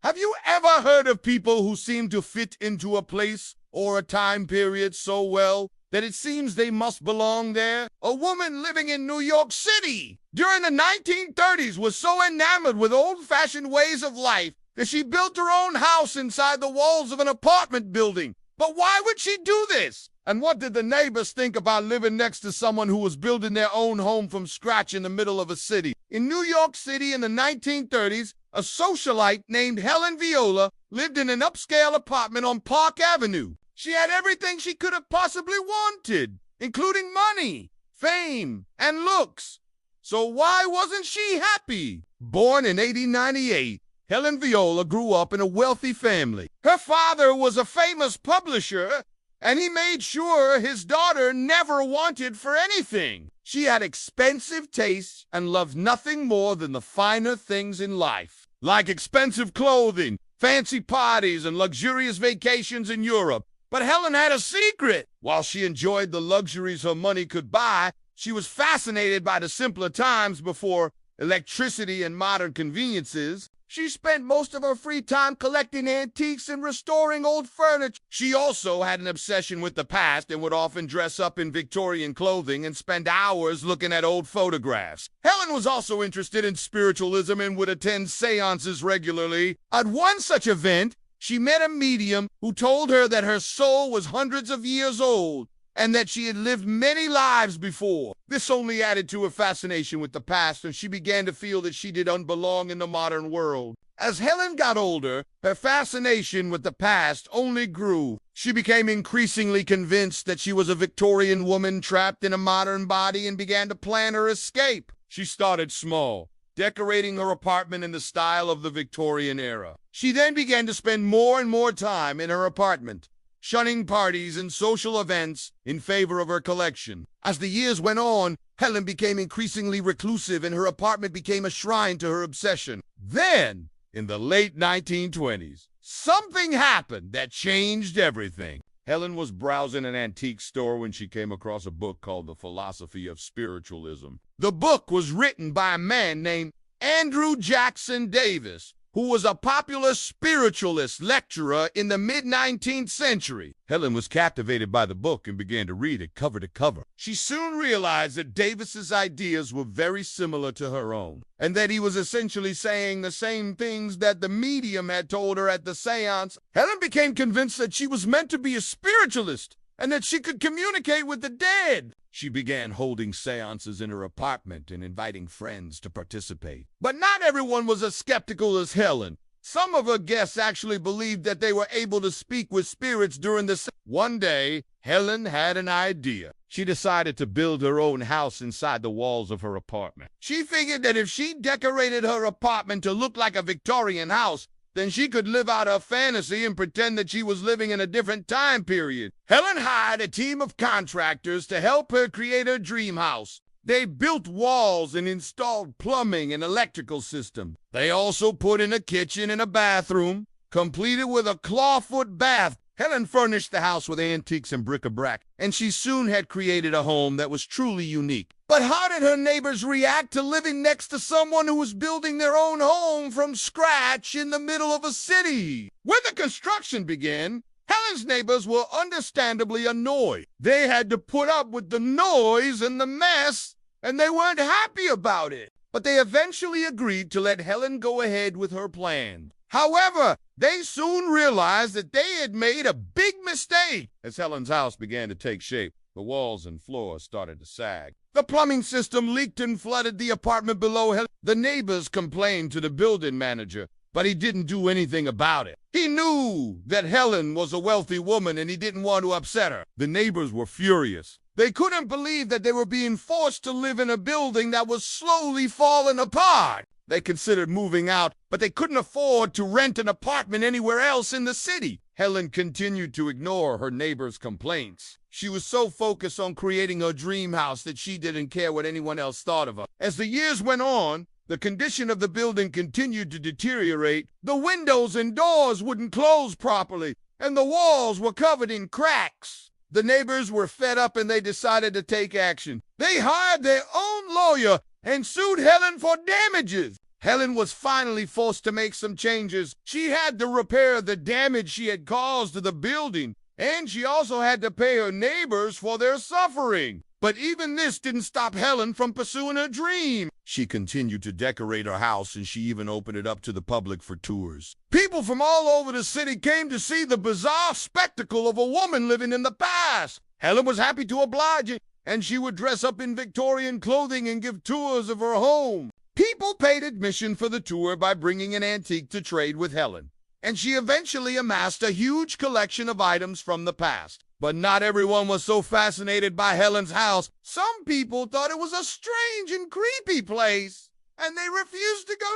Have you ever heard of people who seem to fit into a place or a time period so well that it seems they must belong there? A woman living in New York City during the 1930s was so enamored with old-fashioned ways of life that she built her own house inside the walls of an apartment building. But why would she do this? And what did the neighbors think about living next to someone who was building their own home from scratch in the middle of a city? In New York City in the 1930s, a socialite named Helen Viola lived in an upscale apartment on Park Avenue. She had everything she could have possibly wanted, including money, fame, and looks. So why wasn't she happy? Born in 1898, Helen Viola grew up in a wealthy family. Her father was a famous publisher, and he made sure his daughter never wanted for anything. She had expensive tastes and loved nothing more than the finer things in life, like expensive clothing, fancy parties, and luxurious vacations in Europe. But Helen had a secret. While she enjoyed the luxuries her money could buy, she was fascinated by the simpler times before electricity and modern conveniences. She spent most of her free time collecting antiques and restoring old furniture. She also had an obsession with the past and would often dress up in Victorian clothing and spend hours looking at old photographs. Helen was also interested in spiritualism and would attend seances regularly. At one such event, she met a medium who told her that her soul was hundreds of years old and that she had lived many lives before. This only added to her fascination with the past, and she began to feel that she didn't belong in the modern world. As Helen got older, her fascination with the past only grew. She became increasingly convinced that she was a Victorian woman trapped in a modern body and began to plan her escape. She started small, decorating her apartment in the style of the Victorian era. She then began to spend more and more time in her apartment, shunning parties and social events in favor of her collection. As the years went on, Helen became increasingly reclusive and her apartment became a shrine to her obsession. Then, in the late 1920s, something happened that changed everything. Helen was browsing an antique store when she came across a book called The Philosophy of Spiritualism. The book was written by a man named Andrew Jackson Davis, who was a popular spiritualist lecturer in the mid-19th century. Helen was captivated by the book and began to read it cover to cover. She soon realized that Davis's ideas were very similar to her own, and that he was essentially saying the same things that the medium had told her at the seance. Helen became convinced that she was meant to be a spiritualist and that she could communicate with the dead. She began holding seances in her apartment and inviting friends to participate. But not everyone was as skeptical as Helen. Some of her guests actually believed that they were able to speak with spirits during the One day, Helen had an idea. She decided to build her own house inside the walls of her apartment. She figured that if she decorated her apartment to look like a Victorian house, then she could live out her fantasy and pretend that she was living in a different time period. Helen hired a team of contractors to help her create her dream house. They built walls and installed plumbing and electrical systems. They also put in a kitchen and a bathroom, completed with a clawfoot bath. Helen furnished the house with antiques and bric-a-brac, and she soon had created a home that was truly unique. But how did her neighbors react to living next to someone who was building their own home from scratch in the middle of a city? When the construction began, Helen's neighbors were understandably annoyed. They had to put up with the noise and the mess, and they weren't happy about it. But they eventually agreed to let Helen go ahead with her plan. However, they soon realized that they had made a big mistake. As Helen's house began to take shape, the walls and floors started to sag. The plumbing system leaked and flooded the apartment below Helen. The neighbors complained to the building manager, but he didn't do anything about it. He knew that Helen was a wealthy woman and he didn't want to upset her. The neighbors were furious. They couldn't believe that they were being forced to live in a building that was slowly falling apart. They considered moving out, but they couldn't afford to rent an apartment anywhere else in the city. Helen continued to ignore her neighbors' complaints. She was so focused on creating her dream house that she didn't care what anyone else thought of her. As the years went on, the condition of the building continued to deteriorate. The windows and doors wouldn't close properly, and the walls were covered in cracks. The neighbors were fed up and they decided to take action. They hired their own lawyer and sued Helen for damages. Helen was finally forced to make some changes. She had to repair the damage she had caused to the building, and she also had to pay her neighbors for their suffering. But even this didn't stop Helen from pursuing her dream. She continued to decorate her house, and she even opened it up to the public for tours. People from all over the city came to see the bizarre spectacle of a woman living in the past. Helen was happy to oblige, and she would dress up in Victorian clothing and give tours of her home. People paid admission for the tour by bringing an antique to trade with Helen, and she eventually amassed a huge collection of items from the past. But not everyone was so fascinated by Helen's house. Some people thought it was a strange and creepy place, and they refused to go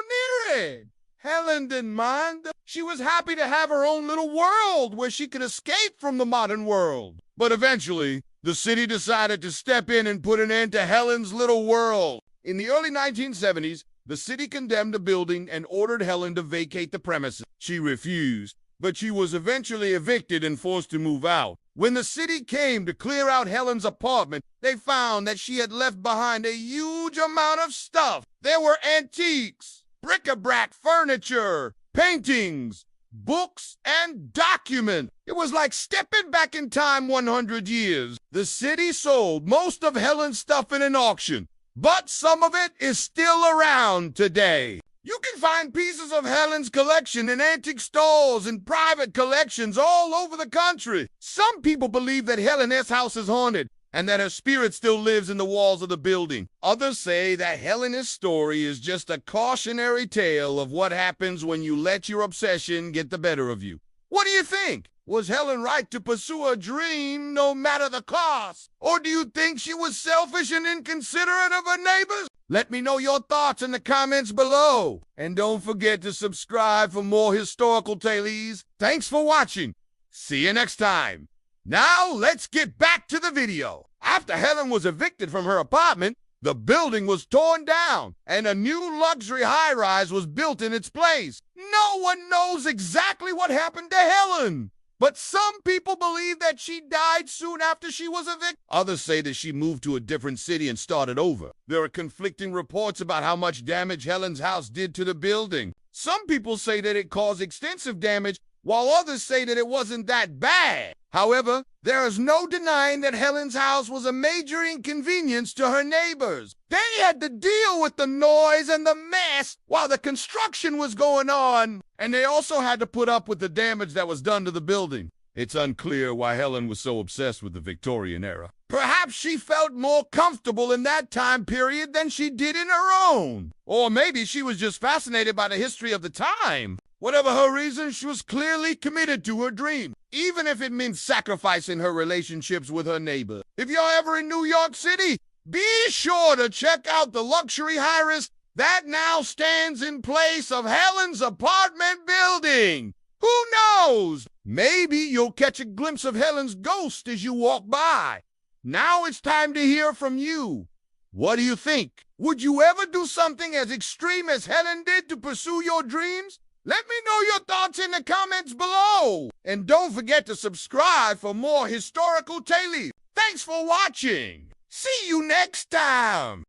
near it. Helen didn't mind. She was happy to have her own little world where she could escape from the modern world. But eventually, the city decided to step in and put an end to Helen's little world. In the early 1970s, the city condemned the building and ordered Helen to vacate the premises. She refused, but she was eventually evicted and forced to move out. When the city came to clear out Helen's apartment, they found that she had left behind a huge amount of stuff. There were antiques, bric-a-brac furniture, paintings, books, and documents. It was like stepping back in time 100 years. The city sold most of Helen's stuff in an auction, but some of it is still around today. You can find pieces of Helen's collection in antique stores and private collections all over the country. Some people believe that Helen's house is haunted and that her spirit still lives in the walls of the building. Others say that Helen's story is just a cautionary tale of what happens when you let your obsession get the better of you. What do you think? Was Helen right to pursue her dream no matter the cost? Or do you think she was selfish and inconsiderate of her neighbors? Let me know your thoughts in the comments below. And don't forget to subscribe for more historical tales. Thanks for watching. See you next time. Now let's get back to the video. After Helen was evicted from her apartment, the building was torn down and a new luxury high-rise was built in its place. No one knows exactly what happened to Helen, but some people believe that she died soon after she was evicted. Others say that she moved to a different city and started over. There are conflicting reports about how much damage Helen's house did to the building. Some people say that it caused extensive damage, while others say that it wasn't that bad. However, there is no denying that Helen's house was a major inconvenience to her neighbors. They had to deal with the noise and the mess while the construction was going on, and they also had to put up with the damage that was done to the building. It's unclear why Helen was so obsessed with the Victorian era. Perhaps she felt more comfortable in that time period than she did in her own. Or maybe she was just fascinated by the history of the time. Whatever her reason, she was clearly committed to her dream, even if it meant sacrificing her relationships with her neighbor. If you're ever in New York City, be sure to check out the luxury high-rise that now stands in place of Helen's apartment building. Who knows? Maybe you'll catch a glimpse of Helen's ghost as you walk by. Now it's time to hear from you. What do you think? Would you ever do something as extreme as Helen did to pursue your dreams? Let me know your thoughts in the comments below. And don't forget to subscribe for more historical tales. Thanks for watching. See you next time.